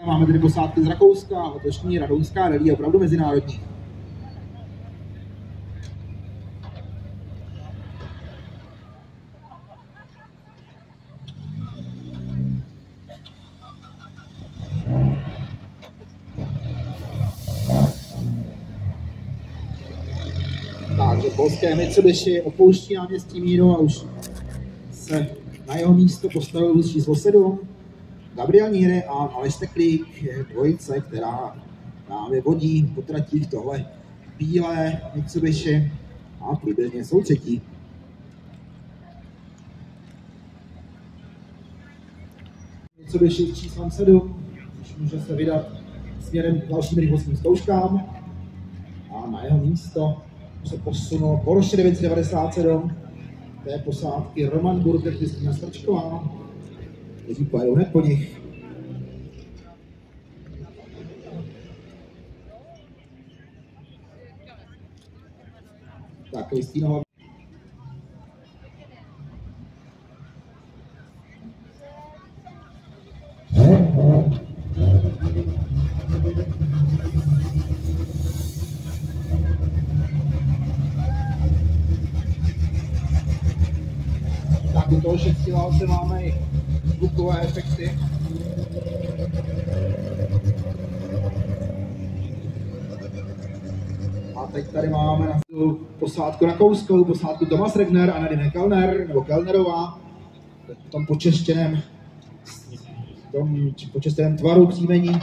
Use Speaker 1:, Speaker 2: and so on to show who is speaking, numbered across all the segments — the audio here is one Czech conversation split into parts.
Speaker 1: Máme tady posádky z Rakouska, letošní radounská rally je opravdu mezinárodní. Takže polské Mitsubishi opouští náměstí Míru a už se na jeho místo postavil vůz číslo 7. Gabriel Níry a Aleš Teklík je dvojice, která právě vodí po tratích tohle bílé Mitsubishi a průběžně jsou třetí. Mitsubishi s číslem 7 už může se vydat směrem k dalším rychlostním zkouškám a na jeho místo se posunul Porsche 997 té posádky Roman Burger, Kristýna Strčková, kteří pojedou hned po nich. Tak, Kristýna hlavně. Tak u toho šestilálce máme i zvukové efekty. A teď tady máme na tu posádku rakouskou, posádku Thomas Regner a Nadine Kellner, nebo Kellnerová. V tom počeštěném tvaru příjmení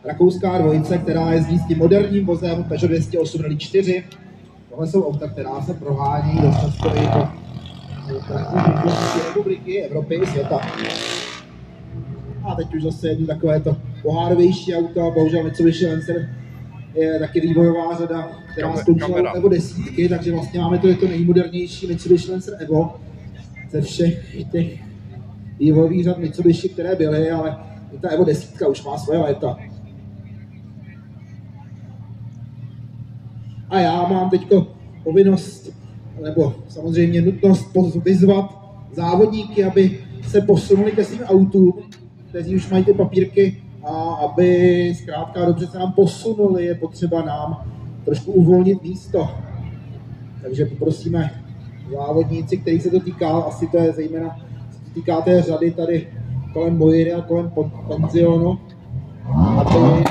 Speaker 1: rakouská dvojice, která jezdí s tím moderním vozem Peugeot 208 Rally 4. Tohle jsou auta, která se prohání do často i do České republiky, Evropy i světa. A teď už zase jedno takovéto pohárovější auto, bohužel Mitsubishi Lancer je taky vývojová řada, která zkoušela Evo desítky, takže vlastně máme to nejmodernější Mitsubishi Lancer Evo ze všech těch vývojových řad Mitsubishi, které byly, ale i ta Evo desítka už má svoje léta. A já mám teďko povinnost, nebo samozřejmě nutnost vyzvat závodníky, aby se posunuli ke svým autům, kteří už mají ty papírky, a aby zkrátka dobře se nám posunuli, je potřeba nám trošku uvolnit místo. Takže poprosíme závodníci, kterých se to týká, asi to je zejména, se to týká té řady tady kolem Moiry a kolem penzionu, aby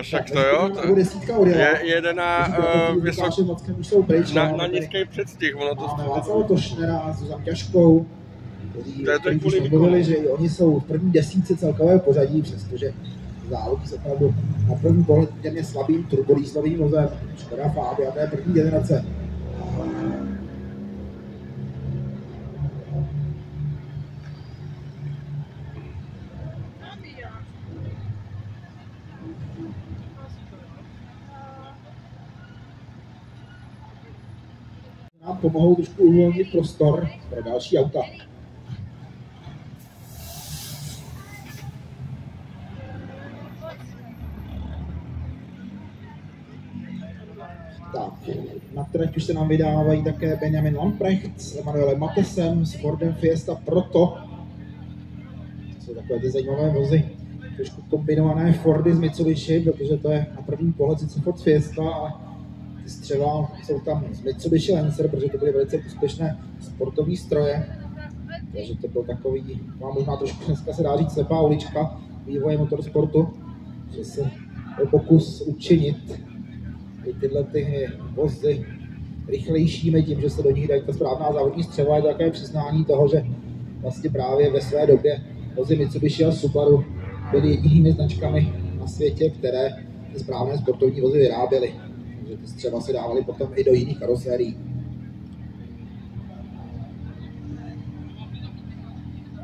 Speaker 2: Však to jo, jede na nízký předstih, ono to
Speaker 1: Václava Tošnera s Zuzan Ťažkou, kteří už mluvili, že i oni jsou v první desítce celkového pořadí, přestože závodí se opravdu na první pohled poměrně slabým turbolízlovým vozem Škoda Fabia, to je první generace. Nám pomohou trošku uvolnit prostor pro další auta. Tak, na trať už se nám vydávají také Benjamin Lamprecht s Emanuelem Matesem s Fordem Fiesta Proto. To jsou takové ty zajímavé vozy, trošku kombinované Fordy z Mitsubishi, protože to je na první pohled sice Ford Fiesta, ale ty střeva jsou tam z Mitsubishi Lancer, protože to byly velice úspěšné sportovní stroje. Takže to byl takový, možná trošku dneska se dá říct slepá ulička vývoje motorsportu, že se je pokus učinit tyhle ty vozy rychlejšími tím, že se do nich dají ta správná závodní střeva. Je to takové přiznání toho, že vlastně právě ve své době vozy Mitsubishi a Subaru byly jedinými značkami na světě, které ty správné sportovní vozy vyráběly. Takže ty střeva se dávaly potom i do jiných karosérií.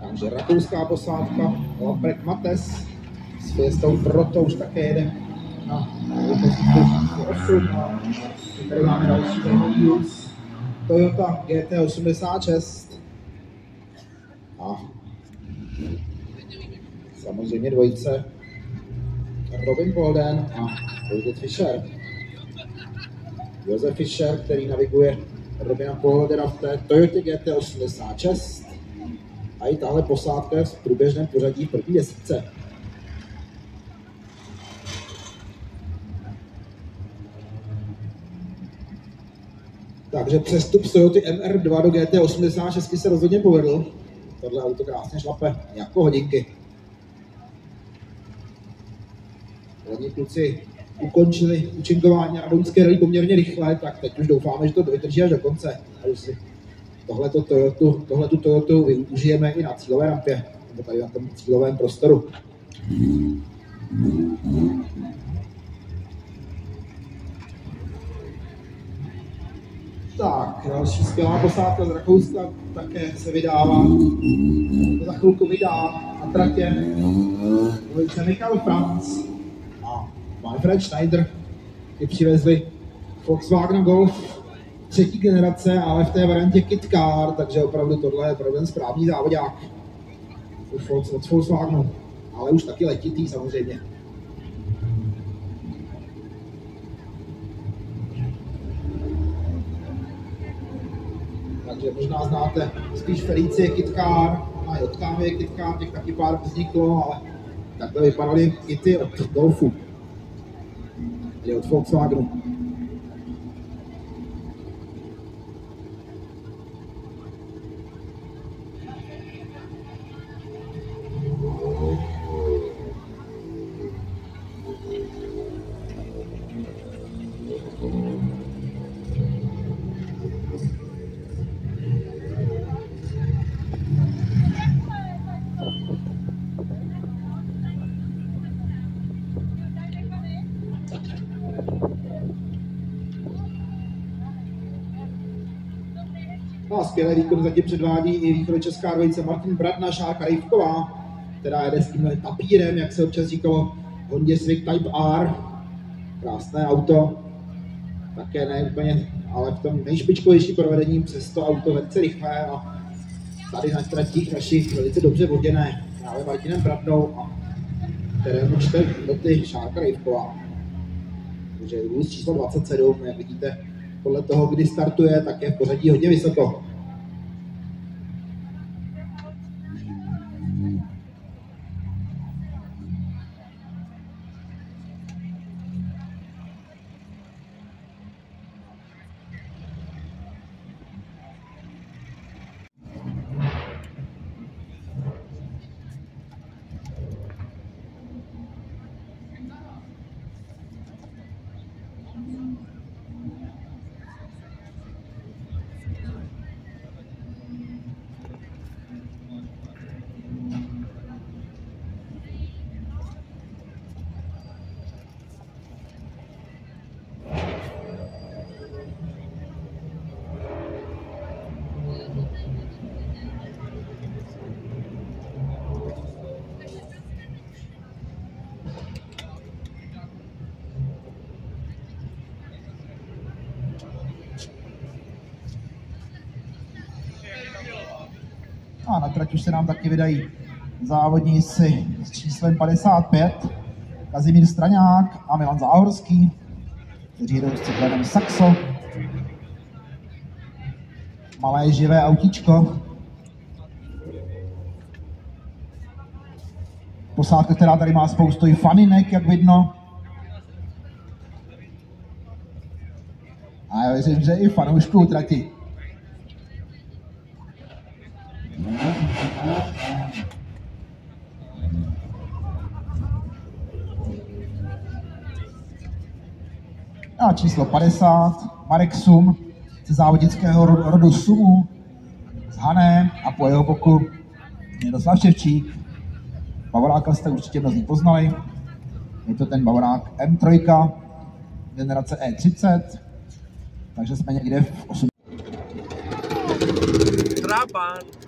Speaker 1: Takže rakouská posádka Lamprecht Mates s Fiestou Proto už také jede na 8. Tady máme další Renault Toyota GT86 a samozřejmě dvojice Robin Bolden a David Fischer. Josef Fischer, který naviguje Robina Pohlodera v té Toyota GT86. A i tahle posádka je v průběžném pořadí v první desítce. Takže přestup z Toyoty MR2 do GT86 se rozhodně povedl. Tohle auto krásně šlape jako hodinky. Hlavně kluci ukončili účinkování na Dounské rally poměrně rychle, tak teď už doufáme, že to vydrží až do konce. A už si tohletu Toyotu využijeme i na cílové rampě, nebo tady na tom cílovém prostoru. Tak, další skvělá posádka z Rakouska také se vydává. Za chvilku vydá na tratě dvojice Michael Franz a Manfred Schneider, kdy přivezli Volkswagen Golf třetí generace, ale v té variantě Kit Car, takže opravdu tohle je opravdu ten správný závodák od Volkswagenu, ale už taky letitý samozřejmě. Takže možná znáte spíš Felicie Kit Car, a i Octavie Kit Car, těch taky pár vzniklo, ale takhle vypadaly kity od Golfu, tedy od Volkswagenu. A skvělé výkon zatím předvádí i východočeská dvojice Martin Bradna, Šárka Rejvková, která jede s tímhle tapírem, jak se občas říkalo, Hondě Civic Type R. Krásné auto, také ne úplně, ale v tom nejšpičkovější provedení, přesto auto velice rychlé a tady na tratích našich velice dobře voděné právě Martinem Bradnou a terénu čte noty Šárka Rejvková. Takže vůz číslo 27, jak vidíte, podle toho, kdy startuje, tak je v pořadí hodně vysoko. A na trať už se nám taky vydají závodníci s číslem 55, Kazimír Straňák a Milan Záhorský, kteří jdou s cyklem Saxo. Malé živé autíčko. Posádka, která tady má spoustu i faninek, jak vidno. A já věřím, že i fanoušků trati. A číslo 50, Marek Sum ze závodnického rodu Sumů z Hané a po jeho boku Miroslav Ševčík. Bavoráka jste určitě mnozí poznali. Je to ten Bavorák M3, generace E30, takže jsme někde v 8.
Speaker 2: Trabant.